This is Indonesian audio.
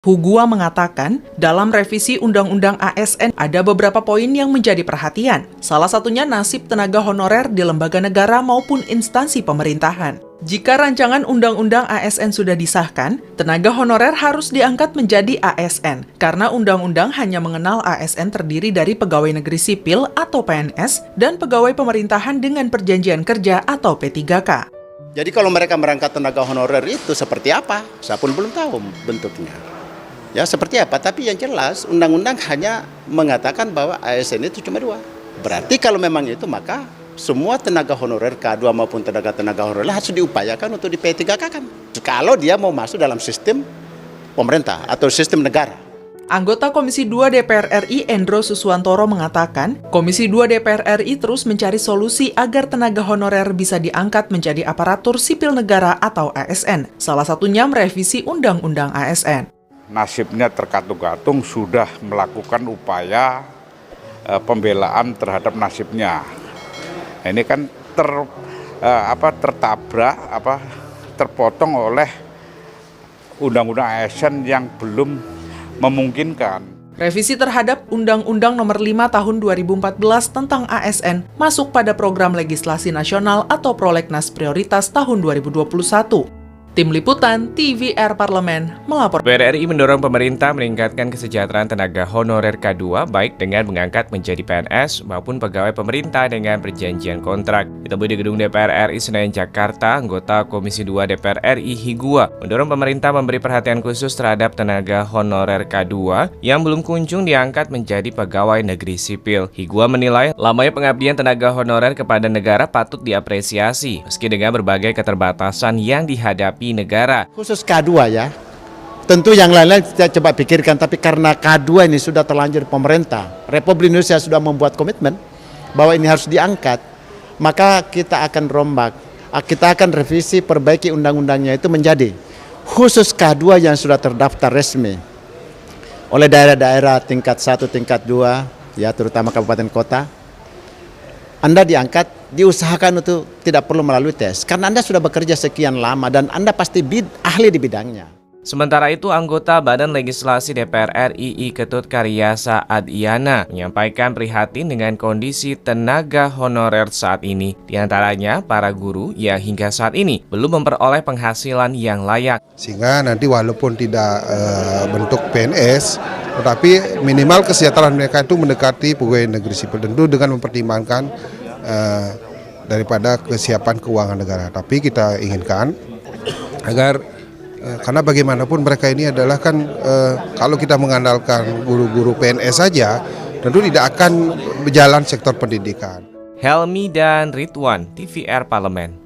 Hugua mengatakan, dalam revisi Undang-Undang ASN ada beberapa poin yang menjadi perhatian. Salah satunya nasib tenaga honorer di lembaga negara maupun instansi pemerintahan. Jika rancangan Undang-Undang ASN sudah disahkan, tenaga honorer harus diangkat menjadi ASN, karena Undang-Undang hanya mengenal ASN terdiri dari pegawai negeri sipil atau PNS dan pegawai pemerintahan dengan perjanjian kerja atau P3K. Jadi kalau mereka merangkap tenaga honorer itu seperti apa? Saya pun belum tahu bentuknya. Ya seperti apa, tapi yang jelas undang-undang hanya mengatakan bahwa ASN itu cuma 2. Berarti kalau memang itu maka semua tenaga honorer K2 maupun tenaga honorer harus diupayakan untuk di P3K kan. Kalau dia mau masuk dalam sistem pemerintah atau sistem negara. Anggota Komisi 2 DPR RI Endro Suswantoro mengatakan, Komisi 2 DPR RI terus mencari solusi agar tenaga honorer bisa diangkat menjadi aparatur sipil negara atau ASN. Salah satunya merevisi Undang-Undang ASN. Nasibnya terkatung-katung sudah melakukan upaya pembelaan terhadap nasibnya. Ini kan terpotong oleh Undang-Undang ASN yang belum memungkinkan. Revisi terhadap Undang-Undang Nomor 5 Tahun 2014 tentang ASN masuk pada program legislasi nasional atau Prolegnas Prioritas tahun 2021. Tim Liputan TVR Parlemen melapor. DPR RI mendorong pemerintah meningkatkan kesejahteraan tenaga honorer K2 baik dengan mengangkat menjadi PNS maupun pegawai pemerintah dengan perjanjian kontrak. Ditemui di Gedung DPR RI Senayan Jakarta, anggota Komisi 2 DPR RI Higua mendorong pemerintah memberi perhatian khusus terhadap tenaga honorer K2 yang belum kunjung diangkat menjadi pegawai negeri sipil. Higua menilai lamanya pengabdian tenaga honorer kepada negara patut diapresiasi meski dengan berbagai keterbatasan yang dihadapi negara. Khusus K2 ya, tentu yang lain-lain kita coba pikirkan, tapi karena K2 ini sudah terlanjur pemerintah, Republik Indonesia sudah membuat komitmen bahwa ini harus diangkat, maka kita akan rombak, kita akan revisi perbaiki undang-undangnya itu menjadi khusus K2 yang sudah terdaftar resmi oleh daerah-daerah tingkat 1, tingkat 2, ya terutama kabupaten kota. Anda diangkat, diusahakan untuk tidak perlu melalui tes, karena Anda sudah bekerja sekian lama dan Anda pasti ahli di bidangnya. Sementara itu, anggota Badan Legislasi DPR RI Ketut Karyasa Adiana menyampaikan prihatin dengan kondisi tenaga honorer saat ini. Di antaranya, para guru yang hingga saat ini belum memperoleh penghasilan yang layak. Sehingga nanti walaupun tidak bentuk PNS, tetapi minimal kesejahteraan mereka itu mendekati pegawai negeri sipil, tentu dengan mempertimbangkan daripada kesiapan keuangan negara. Tapi kita inginkan agar karena bagaimanapun mereka ini adalah kan kalau kita mengandalkan guru-guru PNS saja tentu tidak akan berjalan sektor pendidikan. Helmi dan Ridwan, TVR Parlemen.